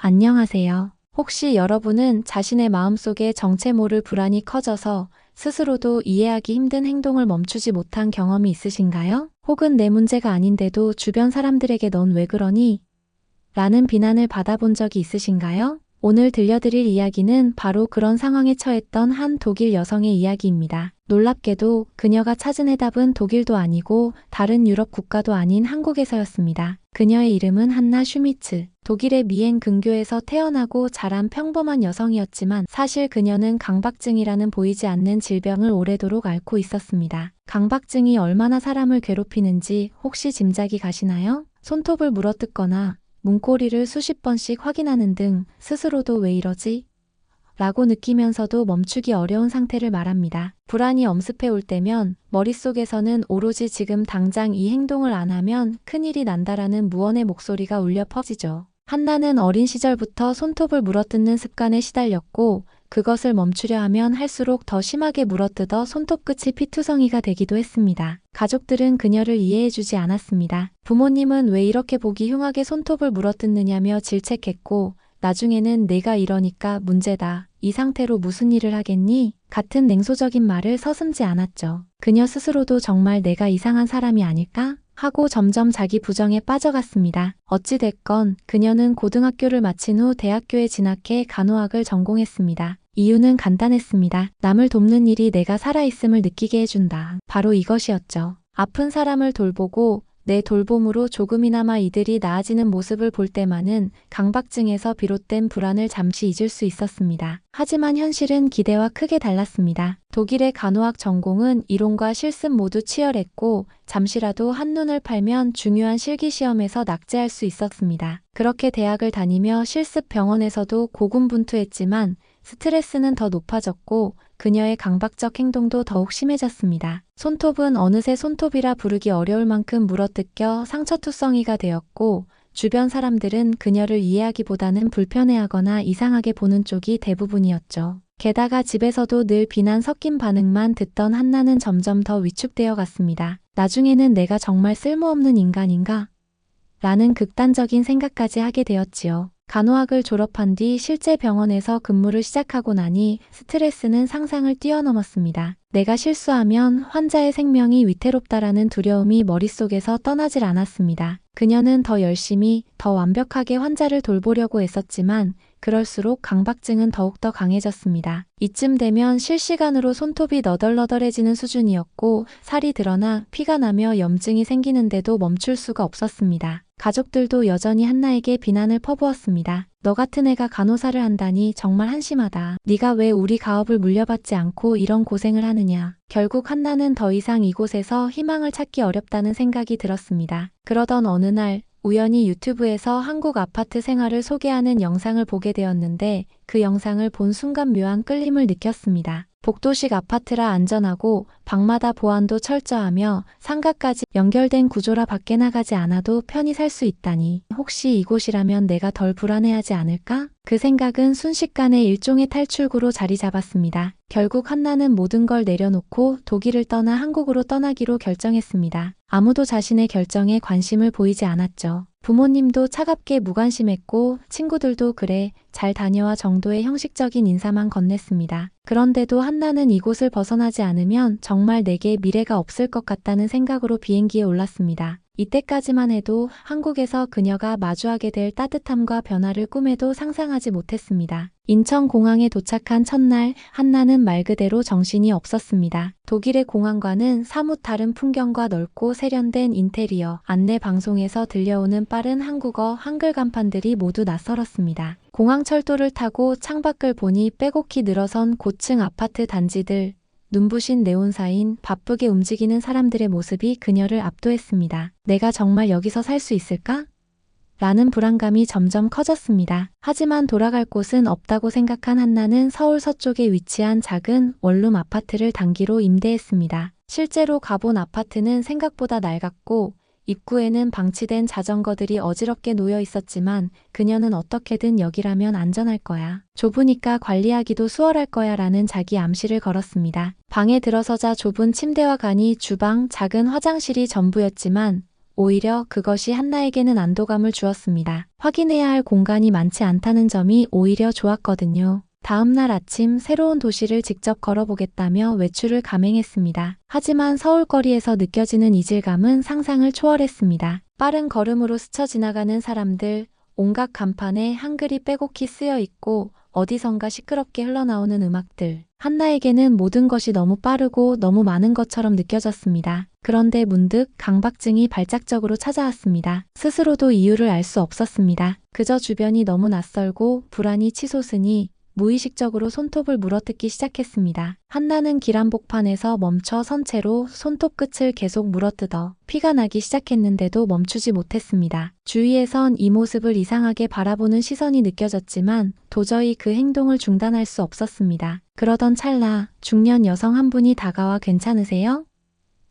안녕하세요. 혹시 여러분은 자신의 마음속에 정체 모를 불안이 커져서 스스로도 이해하기 힘든 행동을 멈추지 못한 경험이 있으신가요? 혹은 내 문제가 아닌데도 주변 사람들에게 넌 왜 그러니? 라는 비난을 받아본 적이 있으신가요? 오늘 들려드릴 이야기는 바로 그런 상황에 처했던 한 독일 여성의 이야기입니다. 놀랍게도 그녀가 찾은 해답은 독일도 아니고 다른 유럽 국가도 아닌 한국에서였습니다. 그녀의 이름은 한나 슈미츠. 독일의 미행 근교에서 태어나고 자란 평범한 여성이었지만 사실 그녀는 강박증이라는 보이지 않는 질병을 오래도록 앓고 있었습니다. 강박증이 얼마나 사람을 괴롭히는지 혹시 짐작이 가시나요? 손톱을 물어뜯거나 문고리를 수십 번씩 확인하는 등 스스로도 왜 이러지? 라고 느끼면서도 멈추기 어려운 상태를 말합니다. 불안이 엄습해 올 때면 머릿속에서는 오로지 지금 당장 이 행동을 안 하면 큰일이 난다라는 무언의 목소리가 울려 퍼지죠. 한나는 어린 시절부터 손톱을 물어뜯는 습관에 시달렸고 그것을 멈추려 하면 할수록 더 심하게 물어뜯어 손톱끝이 피투성이가 되기도 했습니다. 가족들은 그녀를 이해해주지 않았습니다. 부모님은 왜 이렇게 보기 흉하게 손톱을 물어뜯느냐며 질책했고 나중에는 내가 이러니까 문제다. 이 상태로 무슨 일을 하겠니? 같은 냉소적인 말을 서슴지 않았죠. 그녀 스스로도 정말 내가 이상한 사람이 아닐까? 하고 점점 자기 부정에 빠져갔습니다. 어찌됐건 그녀는 고등학교를 마친 후 대학교에 진학해 간호학을 전공했습니다. 이유는 간단했습니다. 남을 돕는 일이 내가 살아있음을 느끼게 해준다. 바로 이것이었죠. 아픈 사람을 돌보고 내 돌봄으로 조금이나마 이들이 나아지는 모습을 볼 때만은 강박증에서 비롯된 불안을 잠시 잊을 수 있었습니다. 하지만 현실은 기대와 크게 달랐습니다. 독일의 간호학 전공은 이론과 실습 모두 치열했고 잠시라도 한눈을 팔면 중요한 실기시험에서 낙제할 수 있었습니다. 그렇게 대학을 다니며 실습 병원에서도 고군분투했지만 스트레스는 더 높아졌고 그녀의 강박적 행동도 더욱 심해졌습니다. 손톱은 어느새 손톱이라 부르기 어려울 만큼 물어뜯겨 상처투성이가 되었고 주변 사람들은 그녀를 이해하기보다는 불편해하거나 이상하게 보는 쪽이 대부분이었죠. 게다가 집에서도 늘 비난 섞인 반응만 듣던 한나는 점점 더 위축되어 갔습니다. 나중에는 내가 정말 쓸모없는 인간인가? 라는 극단적인 생각까지 하게 되었지요. 간호학을 졸업한 뒤 실제 병원에서 근무를 시작하고 나니 스트레스는 상상을 뛰어넘었습니다. 내가 실수하면 환자의 생명이 위태롭다라는 두려움이 머릿속에서 떠나질 않았습니다. 그녀는 더 열심히, 더 완벽하게 환자를 돌보려고 애썼지만 그럴수록 강박증은 더욱더 강해졌습니다. 이쯤 되면 실시간으로 손톱이 너덜너덜해지는 수준이었고 살이 드러나 피가 나며 염증이 생기는데도 멈출 수가 없었습니다. 가족들도 여전히 한나에게 비난을 퍼부었습니다. 너 같은 애가 간호사를 한다니 정말 한심하다. 네가 왜 우리 가업을 물려받지 않고 이런 고생을 하느냐. 결국 한나는 더 이상 이곳에서 희망을 찾기 어렵다는 생각이 들었습니다. 그러던 어느 날 우연히 유튜브에서 한국 아파트 생활을 소개하는 영상을 보게 되었는데 그 영상을 본 순간 묘한 끌림을 느꼈습니다. 복도식 아파트라 안전하고 방마다 보안도 철저하며 상가까지 연결된 구조라 밖에 나가지 않아도 편히 살 수 있다니 혹시 이곳이라면 내가 덜 불안해하지 않을까? 그 생각은 순식간에 일종의 탈출구로 자리 잡았습니다. 결국 한나는 모든 걸 내려놓고 독일을 떠나 한국으로 떠나기로 결정했습니다. 아무도 자신의 결정에 관심을 보이지 않았죠. 부모님도 차갑게 무관심했고 친구들도 그래 잘 다녀와 정도의 형식적인 인사만 건넸습니다. 그런데도 한나는 이곳을 벗어나지 않으면 정말 내게 미래가 없을 것 같다는 생각으로 비행기에 올랐습니다. 이때까지만 해도 한국에서 그녀가 마주하게 될 따뜻함과 변화를 꿈에도 상상하지 못했습니다. 인천공항에 도착한 첫날 한나는 말 그대로 정신이 없었습니다. 독일의 공항과는 사뭇 다른 풍경과 넓고 세련된 인테리어, 안내 방송에서 들려오는 빠른 한국어 한글 간판들이 모두 낯설었습니다. 공항 철도를 타고 창밖을 보니 빼곡히 늘어선 고층 아파트 단지들, 눈부신 네온사인 바쁘게 움직이는 사람들의 모습이 그녀를 압도했습니다. 내가 정말 여기서 살 수 있을까? 라는 불안감이 점점 커졌습니다. 하지만 돌아갈 곳은 없다고 생각한 한나는 서울 서쪽에 위치한 작은 원룸 아파트를 단기로 임대했습니다. 실제로 가본 아파트는 생각보다 낡았고 입구에는 방치된 자전거들이 어지럽게 놓여 있었지만 그녀는 어떻게든 여기라면 안전할 거야. 좁으니까 관리하기도 수월할 거야 라는 자기 암시를 걸었습니다. 방에 들어서자 좁은 침대와 간이 주방, 작은 화장실이 전부였지만 오히려 그것이 한나에게는 안도감을 주었습니다. 확인해야 할 공간이 많지 않다는 점이 오히려 좋았거든요. 다음날 아침 새로운 도시를 직접 걸어보겠다며 외출을 감행했습니다. 하지만 서울거리에서 느껴지는 이질감은 상상을 초월했습니다. 빠른 걸음으로 스쳐 지나가는 사람들, 온갖 간판에 한글이 빼곡히 쓰여 있고 어디선가 시끄럽게 흘러나오는 음악들. 한나에게는 모든 것이 너무 빠르고 너무 많은 것처럼 느껴졌습니다. 그런데 문득 강박증이 발작적으로 찾아왔습니다. 스스로도 이유를 알 수 없었습니다. 그저 주변이 너무 낯설고 불안이 치솟으니 무의식적으로 손톱을 물어뜯기 시작했습니다. 한나는 길 한복판에서 멈춰 선 채로 손톱 끝을 계속 물어뜯어 피가 나기 시작했는데도 멈추지 못했습니다. 주위에선 이 모습을 이상하게 바라보는 시선이 느껴졌지만 도저히 그 행동을 중단할 수 없었습니다. 그러던 찰나 중년 여성 한 분이 다가와 괜찮으세요?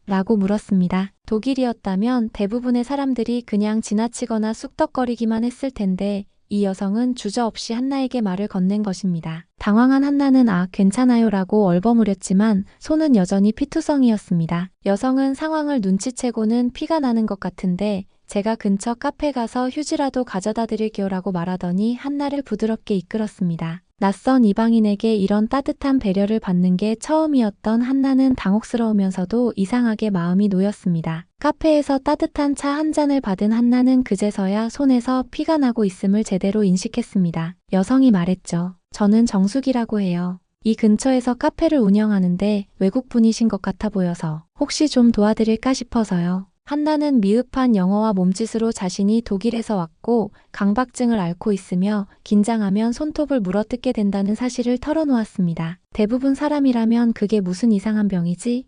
라고 물었습니다. 독일이었다면 대부분의 사람들이 그냥 지나치거나 쑥덕거리기만 했을 텐데 이 여성은 주저없이 한나에게 말을 건넨 것입니다. 당황한 한나는 괜찮아요 라고 얼버무렸지만 손은 여전히 피투성이었습니다. 여성은 상황을 눈치채고는 피가 나는 것 같은데 제가 근처 카페 가서 휴지라도 가져다 드릴게요 라고 말하더니 한나를 부드럽게 이끌었습니다. 낯선 이방인에게 이런 따뜻한 배려를 받는 게 처음이었던 한나는 당혹스러우면서도 이상하게 마음이 놓였습니다. 카페에서 따뜻한 차 한 잔을 받은 한나는 그제서야 손에서 피가 나고 있음을 제대로 인식했습니다. 여성이 말했죠. 저는 정숙이라고 해요. 이 근처에서 카페를 운영하는데 외국분이신 것 같아 보여서 혹시 좀 도와드릴까 싶어서요. 한나는 미흡한 영어와 몸짓으로 자신이 독일에서 왔고 강박증을 앓고 있으며 긴장하면 손톱을 물어뜯게 된다는 사실을 털어놓았습니다. 대부분 사람이라면 그게 무슨 이상한 병이지?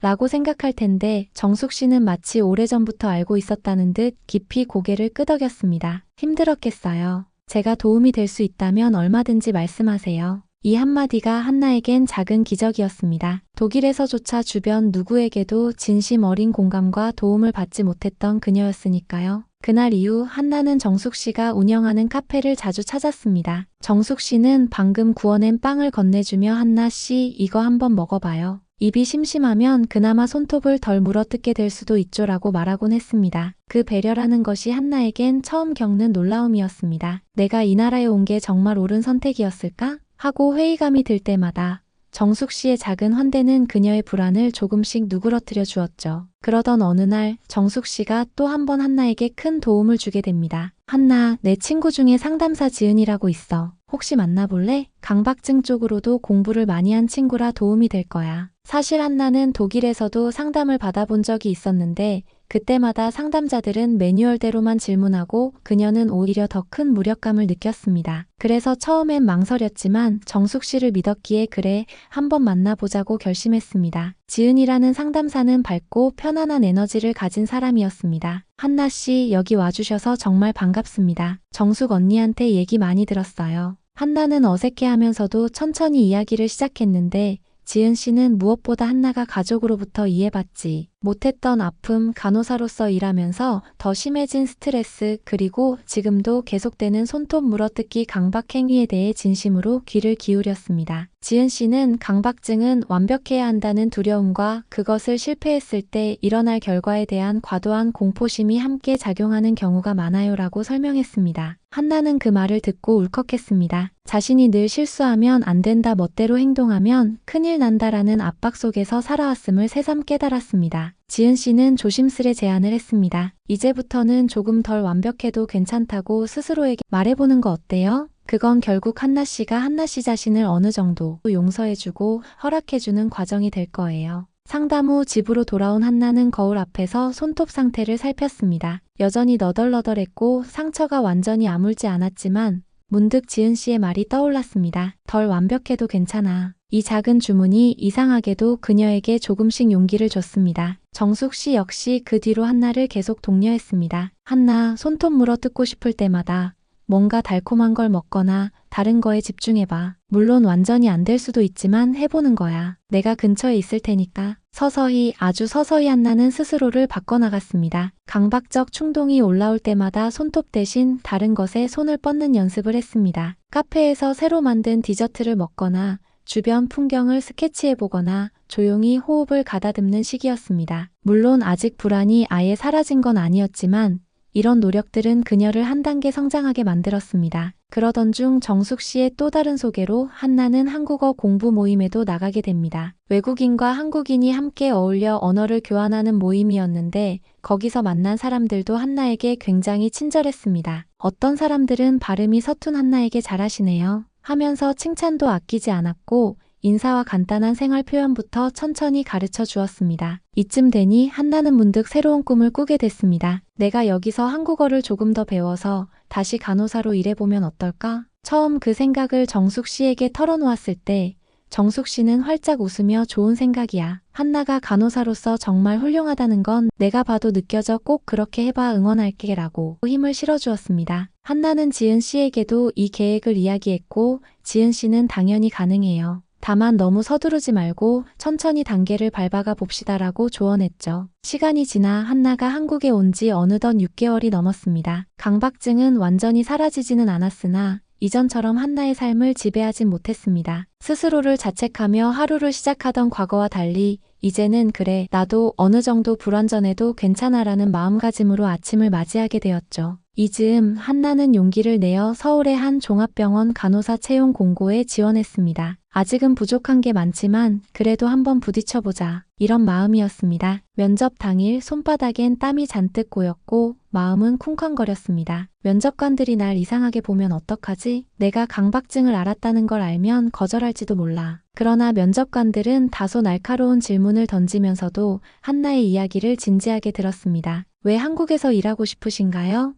라고 생각할 텐데 정숙 씨는 마치 오래전부터 알고 있었다는 듯 깊이 고개를 끄덕였습니다. 힘들었겠어요. 제가 도움이 될 수 있다면 얼마든지 말씀하세요. 이 한마디가 한나에겐 작은 기적이었습니다. 독일에서조차 주변 누구에게도 진심 어린 공감과 도움을 받지 못했던 그녀였으니까요. 그날 이후 한나는 정숙 씨가 운영하는 카페를 자주 찾았습니다. 정숙 씨는 방금 구워낸 빵을 건네주며 한나 씨 이거 한번 먹어봐요. 입이 심심하면 그나마 손톱을 덜 물어뜯게 될 수도 있죠 라고 말하곤 했습니다. 그 배려라는 것이 한나에겐 처음 겪는 놀라움이었습니다. 내가 이 나라에 온 게 정말 옳은 선택이었을까? 하고 회의감이 들 때마다 정숙 씨의 작은 환대는 그녀의 불안을 조금씩 누그러뜨려 주었죠. 그러던 어느 날 정숙 씨가 또 한 번 한나에게 큰 도움을 주게 됩니다. 한나, 내 친구 중에 상담사 지은이라고 있어. 혹시 만나볼래? 강박증 쪽으로도 공부를 많이 한 친구라 도움이 될 거야. 사실 한나는 독일에서도 상담을 받아본 적이 있었는데 그때마다 상담자들은 매뉴얼대로만 질문하고 그녀는 오히려 더 큰 무력감을 느꼈습니다. 그래서 처음엔 망설였지만 정숙 씨를 믿었기에 그래, 한번 만나보자고 결심했습니다. 지은이라는 상담사는 밝고 편안한 에너지를 가진 사람이었습니다. 한나 씨, 여기 와주셔서 정말 반갑습니다. 정숙 언니한테 얘기 많이 들었어요. 한나는 어색해하면서도 천천히 이야기를 시작했는데 지은 씨는 무엇보다 한나가 가족으로부터 이해받지 못했던 아픔, 간호사로서 일하면서 더 심해진 스트레스, 그리고 지금도 계속되는 손톱 물어뜯기 강박 행위에 대해 진심으로 귀를 기울였습니다. 지은 씨는 강박증은 완벽해야 한다는 두려움과 그것을 실패했을 때 일어날 결과에 대한 과도한 공포심이 함께 작용하는 경우가 많아요라고 설명했습니다. 한나는 그 말을 듣고 울컥했습니다. 자신이 늘 실수하면 안 된다, 멋대로 행동하면 큰일 난다라는 압박 속에서 살아왔음을 새삼 깨달았습니다. 지은 씨는 조심스레 제안을 했습니다. 이제부터는 조금 덜 완벽해도 괜찮다고 스스로에게 말해보는 거 어때요? 그건 결국 한나 씨가 한나 씨 자신을 어느 정도 용서해주고 허락해주는 과정이 될 거예요. 상담 후 집으로 돌아온 한나는 거울 앞에서 손톱 상태를 살폈습니다. 여전히 너덜너덜했고 상처가 완전히 아물지 않았지만 문득 지은 씨의 말이 떠올랐습니다. 덜 완벽해도 괜찮아. 이 작은 주문이 이상하게도 그녀에게 조금씩 용기를 줬습니다. 정숙 씨 역시 그 뒤로 한나를 계속 독려했습니다. 한나, 손톱 물어뜯고 싶을 때마다 뭔가 달콤한 걸 먹거나 다른 거에 집중해봐. 물론 완전히 안 될 수도 있지만 해보는 거야. 내가 근처에 있을 테니까. 서서히, 아주 서서히 한나는 스스로를 바꿔나갔습니다. 강박적 충동이 올라올 때마다 손톱 대신 다른 것에 손을 뻗는 연습을 했습니다. 카페에서 새로 만든 디저트를 먹거나 주변 풍경을 스케치해보거나 조용히 호흡을 가다듬는 시기였습니다. 물론 아직 불안이 아예 사라진 건 아니었지만 이런 노력들은 그녀를 한 단계 성장하게 만들었습니다. 그러던 중 정숙 씨의 또 다른 소개로 한나는 한국어 공부 모임에도 나가게 됩니다. 외국인과 한국인이 함께 어울려 언어를 교환하는 모임이었는데 거기서 만난 사람들도 한나에게 굉장히 친절했습니다. 어떤 사람들은 발음이 서툰 한나에게 잘하시네요 하면서 칭찬도 아끼지 않았고 인사와 간단한 생활 표현부터 천천히 가르쳐 주었습니다. 이쯤 되니 한나는 문득 새로운 꿈을 꾸게 됐습니다. 내가 여기서 한국어를 조금 더 배워서 다시 간호사로 일해보면 어떨까? 처음 그 생각을 정숙 씨에게 털어놓았을 때 정숙 씨는 활짝 웃으며 좋은 생각이야. 한나가 간호사로서 정말 훌륭하다는 건 내가 봐도 느껴져 꼭 그렇게 해봐 응원할게 라고 힘을 실어주었습니다. 한나는 지은 씨에게도 이 계획을 이야기했고 지은 씨는 당연히 가능해요. 다만 너무 서두르지 말고 천천히 단계를 밟아가 봅시다라고 조언했죠. 시간이 지나 한나가 한국에 온 지 어느덧 6개월이 넘었습니다. 강박증은 완전히 사라지지는 않았으나 이전처럼 한나의 삶을 지배하진 못했습니다. 스스로를 자책하며 하루를 시작하던 과거와 달리 이제는 그래, 나도 어느 정도 불완전해도 괜찮아라는 마음가짐으로 아침을 맞이하게 되었죠. 이 즈음 한나는 용기를 내어 서울의 한 종합병원 간호사 채용 공고에 지원했습니다. 아직은 부족한 게 많지만 그래도 한번 부딪혀보자. 이런 마음이었습니다. 면접 당일 손바닥엔 땀이 잔뜩 고였고 마음은 쿵쾅거렸습니다. 면접관들이 날 이상하게 보면 어떡하지? 내가 강박증을 앓았다는 걸 알면 거절할지도 몰라. 그러나 면접관들은 다소 날카로운 질문을 던지면서도 한나의 이야기를 진지하게 들었습니다. 왜 한국에서 일하고 싶으신가요?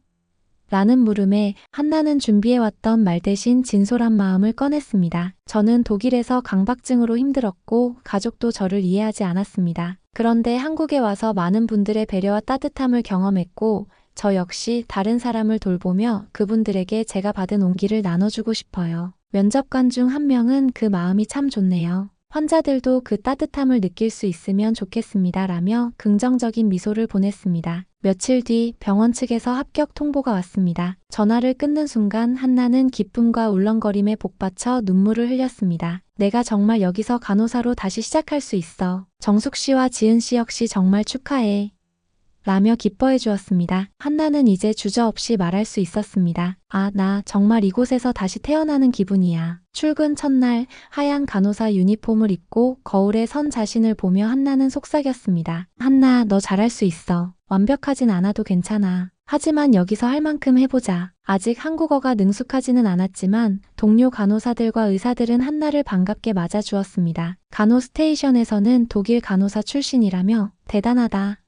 라는 물음에 한나는 준비해왔던 말 대신 진솔한 마음을 꺼냈습니다. 저는 독일에서 강박증으로 힘들었고 가족도 저를 이해하지 않았습니다. 그런데 한국에 와서 많은 분들의 배려와 따뜻함을 경험했고 저 역시 다른 사람을 돌보며 그분들에게 제가 받은 온기를 나눠주고 싶어요. 면접관 중 한 명은 그 마음이 참 좋네요. 환자들도 그 따뜻함을 느낄 수 있으면 좋겠습니다. 라며 긍정적인 미소를 보냈습니다. 며칠 뒤 병원 측에서 합격 통보가 왔습니다. 전화를 끊는 순간 한나는 기쁨과 울렁거림에 복받쳐 눈물을 흘렸습니다. 내가 정말 여기서 간호사로 다시 시작할 수 있어. 정숙 씨와 지은 씨 역시 정말 축하해. 라며 기뻐해 주었습니다. 한나는 이제 주저없이 말할 수 있었습니다. 아, 나 정말 이곳에서 다시 태어나는 기분이야. 출근 첫날 하얀 간호사 유니폼을 입고 거울에 선 자신을 보며 한나는 속삭였습니다. 한나, 너 잘할 수 있어. 완벽하진 않아도 괜찮아. 하지만 여기서 할 만큼 해보자. 아직 한국어가 능숙하지는 않았지만 동료 간호사들과 의사들은 한나를 반갑게 맞아주었습니다. 간호 스테이션에서는 독일 간호사 출신이라며 대단하다.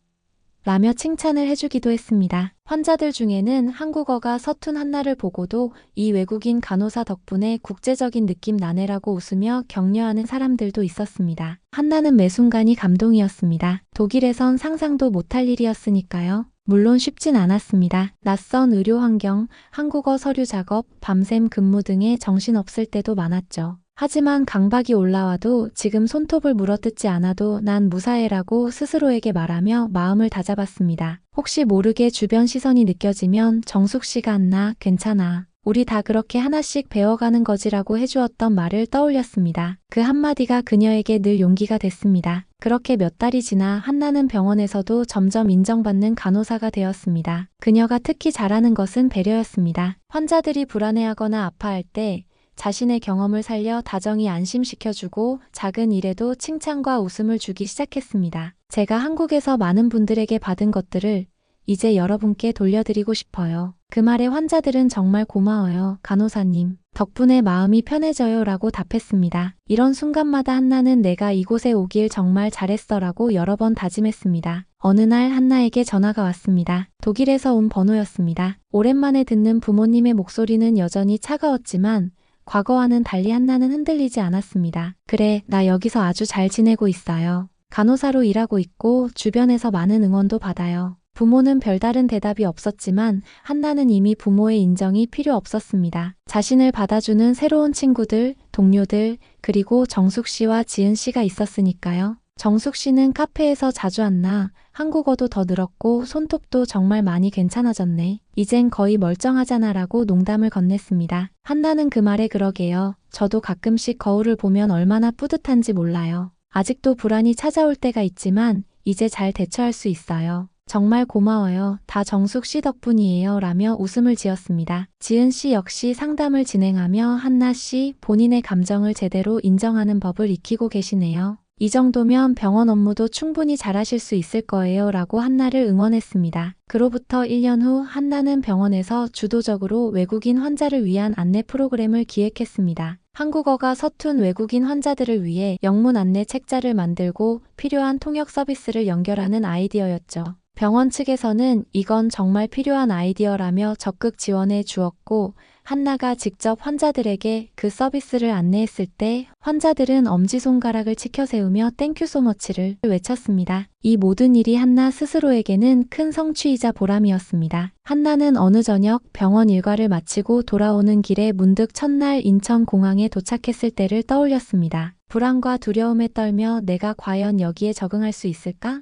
라며 칭찬을 해주기도 했습니다. 환자들 중에는 한국어가 서툰 한나를 보고도 이 외국인 간호사 덕분에 국제적인 느낌 나네라고 웃으며 격려하는 사람들도 있었습니다. 한나는 매 순간이 감동이었습니다. 독일에선 상상도 못할 일이었으니까요. 물론 쉽진 않았습니다. 낯선 의료 환경, 한국어 서류 작업, 밤샘 근무 등에 정신없을 때도 많았죠. 하지만 강박이 올라와도 지금 손톱을 물어뜯지 않아도 난 무사해라고 스스로에게 말하며 마음을 다잡았습니다. 혹시 모르게 주변 시선이 느껴지면 정숙 씨가 안나 괜찮아. 우리 다 그렇게 하나씩 배워가는 거지라고 해주었던 말을 떠올렸습니다. 그 한마디가 그녀에게 늘 용기가 됐습니다. 그렇게 몇 달이 지나 한나는 병원에서도 점점 인정받는 간호사가 되었습니다. 그녀가 특히 잘하는 것은 배려였습니다. 환자들이 불안해하거나 아파할 때 자신의 경험을 살려 다정히 안심시켜주고 작은 일에도 칭찬과 웃음을 주기 시작했습니다. 제가 한국에서 많은 분들에게 받은 것들을 이제 여러분께 돌려드리고 싶어요. 그 말에 환자들은 정말 고마워요, 간호사님. 덕분에 마음이 편해져요 라고 답했습니다. 이런 순간마다 한나는 내가 이곳에 오길 정말 잘했어 라고 여러 번 다짐했습니다. 어느 날 한나에게 전화가 왔습니다. 독일에서 온 번호였습니다. 오랜만에 듣는 부모님의 목소리는 여전히 차가웠지만 과거와는 달리 한나는 흔들리지 않았습니다. 그래, 나 여기서 아주 잘 지내고 있어요. 간호사로 일하고 있고 주변에서 많은 응원도 받아요. 부모는 별다른 대답이 없었지만 한나는 이미 부모의 인정이 필요 없었습니다. 자신을 받아주는 새로운 친구들, 동료들, 그리고 정숙 씨와 지은 씨가 있었으니까요. 정숙 씨는 카페에서 자주 왔나? 한국어도 더 늘었고 손톱도 정말 많이 괜찮아졌네. 이젠 거의 멀쩡하잖아 라고 농담을 건넸습니다. 한나는 그 말에 그러게요. 저도 가끔씩 거울을 보면 얼마나 뿌듯한지 몰라요. 아직도 불안이 찾아올 때가 있지만 이제 잘 대처할 수 있어요. 정말 고마워요. 다 정숙 씨 덕분이에요. 라며 웃음을 지었습니다. 지은 씨 역시 상담을 진행하며 한나 씨 본인의 감정을 제대로 인정하는 법을 익히고 계시네요. 이 정도면 병원 업무도 충분히 잘하실 수 있을 거예요. 라고 한나를 응원했습니다. 그로부터 1년 후 한나는 병원에서 주도적으로 외국인 환자를 위한 안내 프로그램을 기획했습니다. 한국어가 서툰 외국인 환자들을 위해 영문 안내 책자를 만들고 필요한 통역 서비스를 연결하는 아이디어였죠. 병원 측에서는 이건 정말 필요한 아이디어라며 적극 지원해 주었고 한나가 직접 환자들에게 그 서비스를 안내했을 때 환자들은 엄지손가락을 치켜 세우며 땡큐 소머치를 외쳤습니다. 이 모든 일이 한나 스스로에게는 큰 성취이자 보람이었습니다. 한나는 어느 저녁 병원 일과를 마치고 돌아오는 길에 문득 첫날 인천공항에 도착했을 때를 떠올렸습니다. 불안과 두려움에 떨며 내가 과연 여기에 적응할 수 있을까?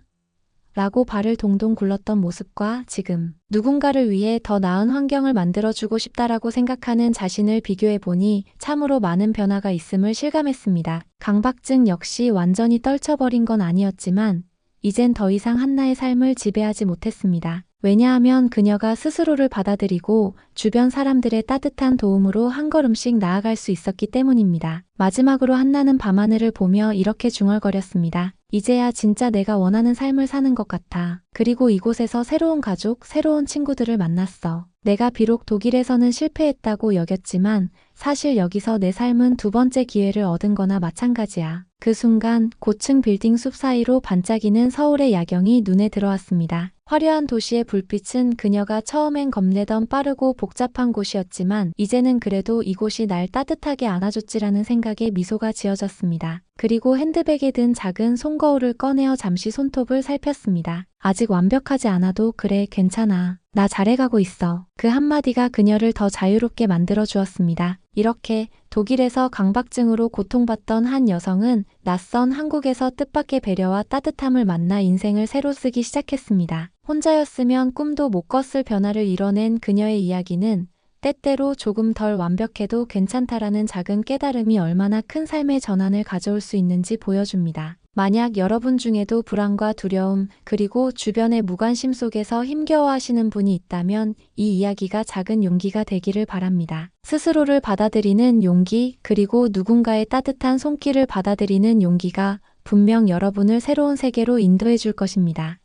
라고 발을 동동 굴렀던 모습과 지금 누군가를 위해 더 나은 환경을 만들어주고 싶다라고 생각하는 자신을 비교해보니 참으로 많은 변화가 있음을 실감했습니다. 강박증 역시 완전히 떨쳐버린 건 아니었지만 이젠 더 이상 한나의 삶을 지배하지 못했습니다. 왜냐하면 그녀가 스스로를 받아들이고 주변 사람들의 따뜻한 도움으로 한 걸음씩 나아갈 수 있었기 때문입니다. 마지막으로 한나는 밤하늘을 보며 이렇게 중얼거렸습니다. 이제야 진짜 내가 원하는 삶을 사는 것 같아. 그리고 이곳에서 새로운 가족, 새로운 친구들을 만났어. 내가 비록 독일에서는 실패했다고 여겼지만 사실 여기서 내 삶은 두 번째 기회를 얻은 거나 마찬가지야. 그 순간 고층 빌딩 숲 사이로 반짝이는 서울의 야경이 눈에 들어왔습니다. 화려한 도시의 불빛은 그녀가 처음엔 겁내던 빠르고 복잡한 곳이었지만 이제는 그래도 이곳이 날 따뜻하게 안아줬지라는 생각에 미소가 지어졌습니다. 그리고 핸드백에 든 작은 손거울을 꺼내어 잠시 손톱을 살폈습니다. 아직 완벽하지 않아도 그래, 괜찮아. 나 잘해가고 있어. 그 한마디가 그녀를 더 자유롭게 만들어 주었습니다. 이렇게 독일에서 강박증으로 고통받던 한 여성은 낯선 한국에서 뜻밖의 배려와 따뜻함을 만나 인생을 새로 쓰기 시작했습니다. 혼자였으면 꿈도 못 꿨을 변화를 이뤄낸 그녀의 이야기는 때때로 조금 덜 완벽해도 괜찮다라는 작은 깨달음이 얼마나 큰 삶의 전환을 가져올 수 있는지 보여줍니다. 만약 여러분 중에도 불안과 두려움, 그리고 주변의 무관심 속에서 힘겨워하시는 분이 있다면 이 이야기가 작은 용기가 되기를 바랍니다. 스스로를 받아들이는 용기, 그리고 누군가의 따뜻한 손길을 받아들이는 용기가 분명 여러분을 새로운 세계로 인도해 줄 것입니다.